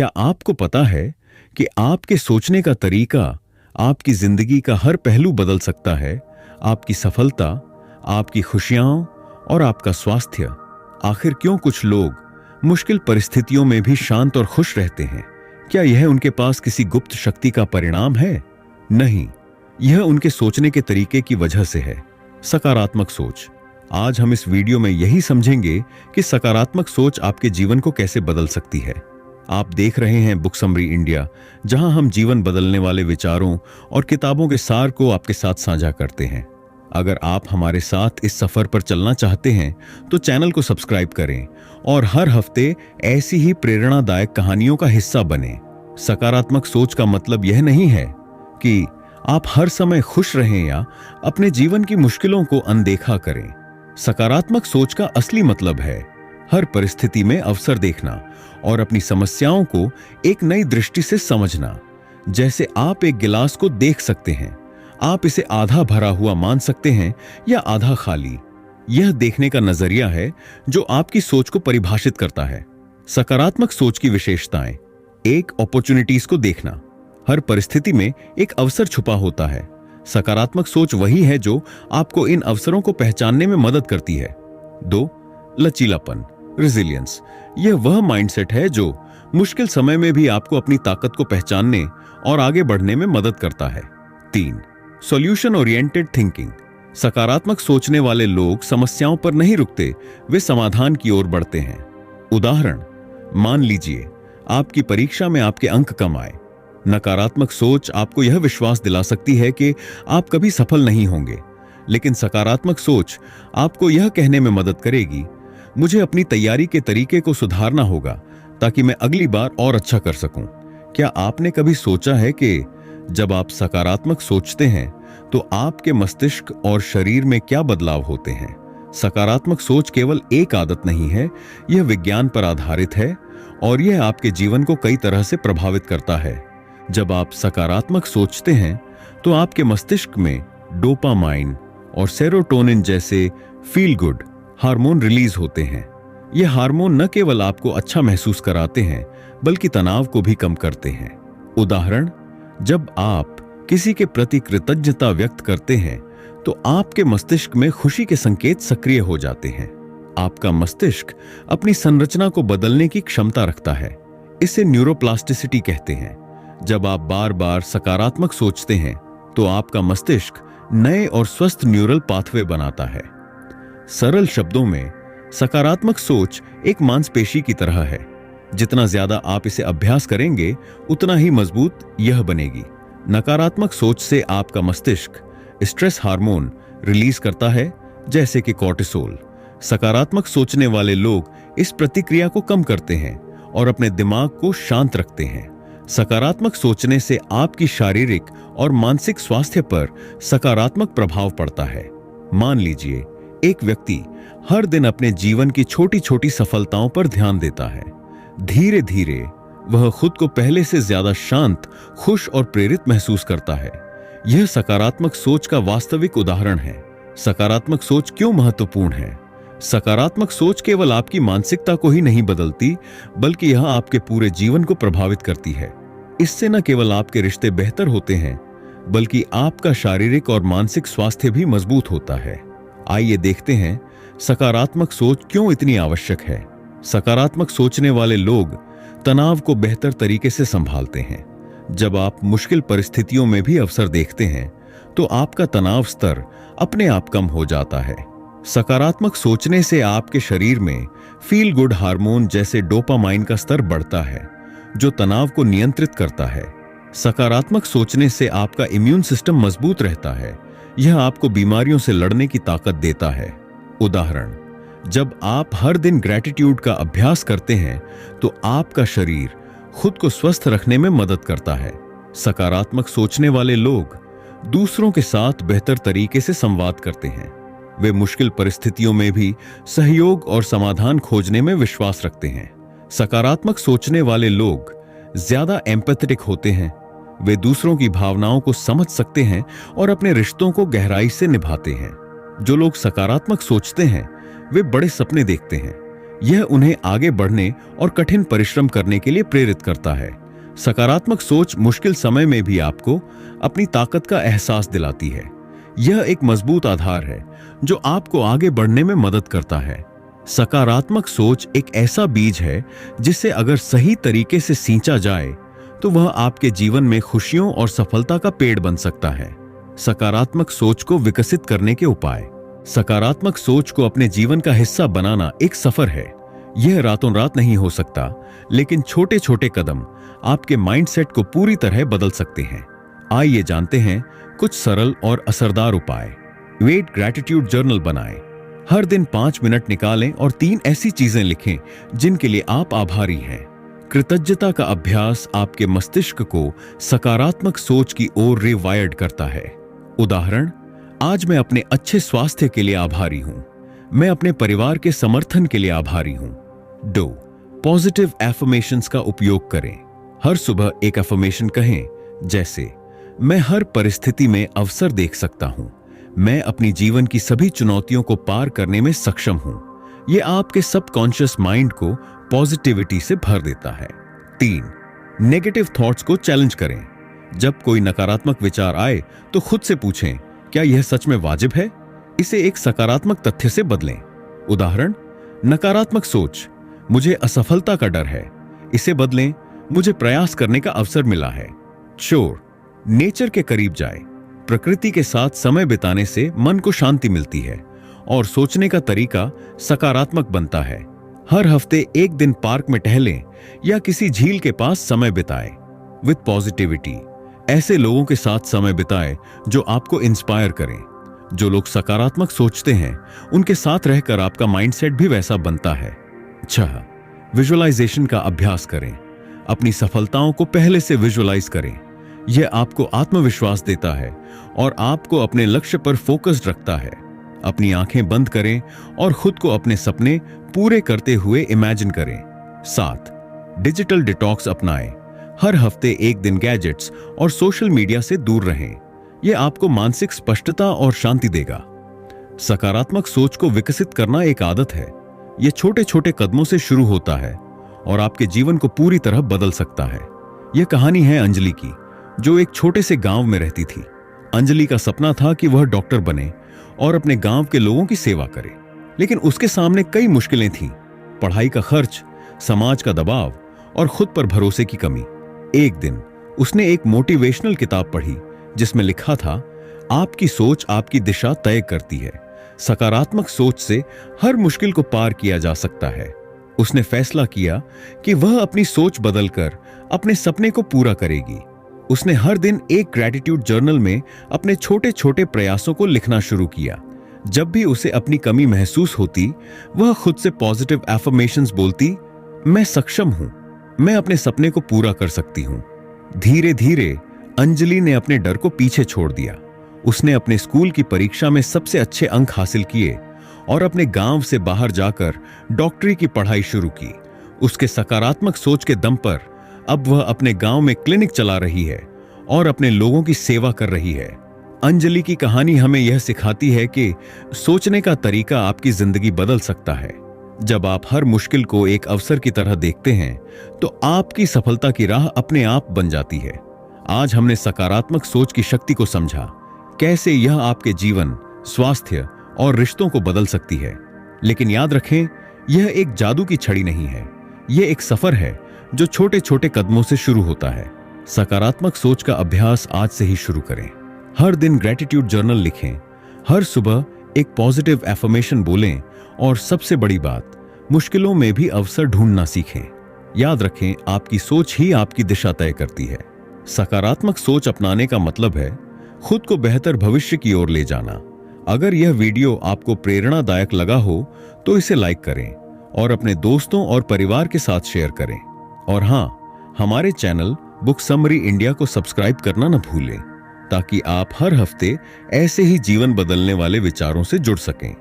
क्या आपको पता है कि आपके सोचने का तरीका आपकी जिंदगी का हर पहलू बदल सकता है? आपकी सफलता, आपकी खुशियां और आपका स्वास्थ्य। आखिर क्यों कुछ लोग मुश्किल परिस्थितियों में भी शांत और खुश रहते हैं? क्या यह उनके पास किसी गुप्त शक्ति का परिणाम है? नहीं, यह उनके सोचने के तरीके की वजह से है। सकारात्मक सोच। आज हम इस वीडियो में यही समझेंगे कि सकारात्मक सोच आपके जीवन को कैसे बदल सकती है। आप देख रहे हैं बुक समरी इंडिया, जहां हम जीवन बदलने वाले विचारों और किताबों के सार को आपके साथ साझा करते हैं। अगर आप हमारे साथ इस सफर पर चलना चाहते हैं तो चैनल को सब्सक्राइब करें और हर हफ्ते ऐसी ही प्रेरणादायक कहानियों का हिस्सा बनें। सकारात्मक सोच का मतलब यह नहीं है कि आप हर समय खुश रहें या अपने जीवन की मुश्किलों को अनदेखा करें। सकारात्मक सोच का असली मतलब है हर परिस्थिति में अवसर देखना और अपनी समस्याओं को एक नई दृष्टि से समझना। जैसे आप एक गिलास को देख सकते हैं, आप इसे आधा भरा हुआ मान सकते हैं या आधा खाली। यह देखने का नजरिया है जो आपकी सोच को परिभाषित करता है। सकारात्मक सोच की विशेषताएं। एक, अपॉर्चुनिटीज को देखना। हर परिस्थिति में एक अवसर छुपा होता है। सकारात्मक सोच वही है जो आपको इन अवसरों को पहचानने में मदद करती है। 2, लचीलापन, रेजिलियंस। यह वह माइंडसेट है जो मुश्किल समय में भी आपको अपनी ताकत को पहचानने और आगे बढ़ने में मदद करता है। 3, सॉल्यूशन ओरिएंटेड थिंकिंग। सकारात्मक सोचने वाले लोग समस्याओं पर नहीं रुकते, वे समाधान की ओर बढ़ते हैं। उदाहरण, मान लीजिए आपकी परीक्षा में आपके अंक कम आए। नकारात्मक सोच आपको यह विश्वास दिला सकती है कि आप कभी सफल नहीं होंगे, लेकिन सकारात्मक सोच आपको यह कहने में मदद करेगी, मुझे अपनी तैयारी के तरीके को सुधारना होगा ताकि मैं अगली बार और अच्छा कर सकूं। क्या आपने कभी सोचा है कि जब आप सकारात्मक सोचते हैं तो आपके मस्तिष्क और शरीर में क्या बदलाव होते हैं? सकारात्मक सोच केवल एक आदत नहीं है, यह विज्ञान पर आधारित है और यह आपके जीवन को कई तरह से प्रभावित करता है। जब आप सकारात्मक सोचते हैं तो आपके मस्तिष्क में डोपामाइन और सेरोटोनिन जैसे फील गुड हार्मोन रिलीज होते हैं। ये हार्मोन न केवल आपको अच्छा महसूस कराते हैं बल्कि तनाव को भी कम करते हैं। उदाहरण, जब आप किसी के प्रति कृतज्ञता व्यक्त करते हैं तो आपके मस्तिष्क में खुशी के संकेत सक्रिय हो जाते हैं। आपका मस्तिष्क अपनी संरचना को बदलने की क्षमता रखता है, इसे न्यूरोप्लास्टिसिटी कहते हैं। जब आप बार बार सकारात्मक सोचते हैं तो आपका मस्तिष्क नए और स्वस्थ न्यूरल पाथवे बनाता है। सरल शब्दों में, सकारात्मक सोच एक मांसपेशी की तरह है। जितना ज्यादा आप इसे अभ्यास करेंगे उतना ही मजबूत यह बनेगी। नकारात्मक सोच से आपका मस्तिष्क स्ट्रेस हार्मोन रिलीज करता है, जैसे कि कॉर्टिसोल। सकारात्मक सोचने वाले लोग इस प्रतिक्रिया को कम करते हैं और अपने दिमाग को शांत रखते हैं। सकारात्मक सोचने से आपकी शारीरिक और मानसिक स्वास्थ्य पर सकारात्मक प्रभाव पड़ता है। मान लीजिए एक व्यक्ति हर दिन अपने जीवन की छोटी छोटी सफलताओं पर ध्यान देता है। धीरे धीरे वह खुद को पहले से ज्यादा शांत, खुश और प्रेरित महसूस करता है। यह सकारात्मक सोच का वास्तविक उदाहरण है। सकारात्मक सोच क्यों महत्वपूर्ण है? सकारात्मक सोच केवल आपकी मानसिकता को ही नहीं बदलती, बल्कि यह आपके पूरे जीवन को प्रभावित करती है। इससे न केवल आपके रिश्ते बेहतर होते हैं, बल्कि आपका शारीरिक और मानसिक स्वास्थ्य भी मजबूत होता है। आइए देखते हैं सकारात्मक सोच क्यों इतनी आवश्यक है। सकारात्मक सोचने वाले लोग तनाव को बेहतर तरीके से संभालते हैं। जब आप मुश्किल परिस्थितियों में भी अवसर देखते हैं तो आपका तनाव स्तर अपने आप कम हो जाता है। सकारात्मक सोचने से आपके शरीर में फील गुड हार्मोन जैसे डोपामाइन का स्तर बढ़ता है, जो तनाव को नियंत्रित करता है। सकारात्मक सोचने से आपका इम्यून सिस्टम मजबूत रहता है, यह आपको बीमारियों से लड़ने की ताकत देता है। उदाहरण, जब आप हर दिन ग्रैटिट्यूड का अभ्यास करते हैं तो आपका शरीर खुद को स्वस्थ रखने में मदद करता है। सकारात्मक सोचने वाले लोग दूसरों के साथ बेहतर तरीके से संवाद करते हैं। वे मुश्किल परिस्थितियों में भी सहयोग और समाधान खोजने में विश्वास रखते हैं। सकारात्मक सोचने वाले लोग ज्यादा एम्पैथेटिक होते हैं। वे दूसरों की भावनाओं को समझ सकते हैं और अपने रिश्तों को गहराई से निभाते हैं। जो लोग सकारात्मक सोचते हैं वे बड़े सपने देखते हैं, यह उन्हें आगे बढ़ने और कठिन परिश्रम करने के लिए प्रेरित करता है। सकारात्मक सोच मुश्किल समय में भी आपको अपनी ताकत का एहसास दिलाती है। यह एक मजबूत आधार है जो आपको आगे बढ़ने में मदद करता है। सकारात्मक सोच एक ऐसा बीज है जिसे अगर सही तरीके से सींचा जाए तो वह आपके जीवन में खुशियों और सफलता का पेड़ बन सकता है। सकारात्मक सोच को विकसित करने के उपाय। सकारात्मक सोच को अपने जीवन का हिस्सा बनाना एक सफर है। यह रातों रात नहीं हो सकता, लेकिन छोटे छोटे कदम आपके माइंडसेट को पूरी तरह बदल सकते हैं। आइए जानते हैं कुछ सरल और असरदार उपाय। वेट ग्रैटिट्यूड जर्नल बनाएं। हर दिन 5 मिनट निकालें और 3 ऐसी चीजें लिखें जिनके लिए आप आभारी हैं। कृतज्ञता का अभ्यास आपके मस्तिष्क को सकारात्मक सोच की ओर रिवायर्ड करता है। उदाहरण, आज मैं अपने अच्छे स्वास्थ्य के लिए आभारी हूं। मैं अपने परिवार के समर्थन के लिए आभारी हूं। 2. पॉजिटिव एफर्मेशंस का उपयोग करें। हर सुबह एक एफर्मेशन कहें, जैसे मैं हर परिस्थिति में अवसर देख सकता हूं। मैं अपनी जीवन की सभी चुनौतियों को पार करने में सक्षम हूं। यह आपके सबकॉन्शियस माइंड को पॉजिटिविटी से भर देता है। 3. नेगेटिव थॉट्स को चैलेंज करें। जब कोई नकारात्मक विचार आए तो खुद से पूछें, क्या यह सच में वाजिब है? इसे एक सकारात्मक तथ्य से बदलें। उदाहरण, नकारात्मक सोच, मुझे असफलता का डर है। इसे बदलें, मुझे प्रयास करने का अवसर मिला है। 4. नेचर के करीब जाए। प्रकृति के साथ समय बिताने से मन को शांति मिलती है और सोचने का तरीका सकारात्मक बनता है। हर हफ्ते एक दिन पार्क में टहलें या किसी झील के पास समय बिताएं। विद पॉजिटिविटी, ऐसे लोगों के साथ समय बिताएं जो आपको इंस्पायर करें। जो लोग सकारात्मक सोचते हैं उनके साथ रहकर आपका माइंडसेट भी वैसा बनता है। 6. विजुअलाइजेशन का अभ्यास करें। अपनी सफलताओं को पहले से विजुअलाइज करें। यह आपको आत्मविश्वास देता है और आपको अपने लक्ष्य पर फोकस्ड रखता है। अपनी आंखें बंद करें और खुद को अपने सपने पूरे करते हुए इमेजिन करें। 7. डिजिटल डिटॉक्स अपनाएं। हर हफ्ते एक दिन गैजेट्स और सोशल मीडिया से दूर रहें। यह आपको मानसिक स्पष्टता और शांति देगा। सकारात्मक सोच को विकसित करना एक आदत है। यह छोटे छोटे कदमों से शुरू होता है और आपके जीवन को पूरी तरह बदल सकता है। यह कहानी है अंजलि की, जो एक छोटे से गांव में रहती थी। अंजलि का सपना था कि वह डॉक्टर बने और अपने गांव के लोगों की सेवा करे, लेकिन उसके सामने कई मुश्किलें थीं। पढ़ाई का खर्च, समाज का दबाव और खुद पर भरोसे की कमी। एक दिन उसने एक मोटिवेशनल किताब पढ़ी जिसमें लिखा था, आपकी सोच आपकी दिशा तय करती है। सकारात्मक सोच से हर मुश्किल को पार किया जा सकता है। उसने फैसला किया कि वह अपनी सोच बदलकर अपने सपने को पूरा करेगी। उसने हर दिन एक ग्रैटिट्यूड जर्नल में अपने छोटे छोटे प्रयासों को लिखना शुरू किया। जब भी उसे अपनी कमी महसूस होती, वह खुद से पॉजिटिव एफर्मेशंस बोलती, मैं सक्षम हूं, मैं अपने सपने को पूरा कर सकती हूं। धीरे धीरे अंजलि ने अपने डर को पीछे छोड़ दिया। उसने अपने स्कूल की परीक्षा में सबसे अच्छे अंक हासिल किए और अपने गांव से बाहर जाकर डॉक्टरी की पढ़ाई शुरू की। उसके सकारात्मक सोच के दम पर अब वह अपने गांव में क्लिनिक चला रही है और अपने लोगों की सेवा कर रही है। अंजलि की कहानी हमें यह सिखाती है कि सोचने का तरीका आपकी जिंदगी बदल सकता है। जब आप हर मुश्किल को एक अवसर की तरह देखते हैं तो आपकी सफलता की राह अपने आप बन जाती है। आज हमने सकारात्मक सोच की शक्ति को समझा, कैसे यह आपके जीवन, स्वास्थ्य और रिश्तों को बदल सकती है। लेकिन याद रखें, यह एक जादू की छड़ी नहीं है। यह एक सफर है जो छोटे छोटे कदमों से शुरू होता है। सकारात्मक सोच का अभ्यास आज से ही शुरू करें। हर दिन ग्रैटिट्यूड जर्नल लिखें। हर सुबह एक पॉजिटिव एफर्मेशन बोलें और सबसे बड़ी बात, मुश्किलों में भी अवसर ढूंढना सीखें। याद रखें, आपकी सोच ही आपकी दिशा तय करती है। सकारात्मक सोच अपनाने का मतलब है खुद को बेहतर भविष्य की ओर ले जाना। अगर यह वीडियो आपको प्रेरणादायक लगा हो तो इसे लाइक करें और अपने दोस्तों और परिवार के साथ शेयर करें। और हाँ, हमारे चैनल बुक समरी इंडिया को सब्सक्राइब करना न भूलें, ताकि आप हर हफ्ते ऐसे ही जीवन बदलने वाले विचारों से जुड़ सकें।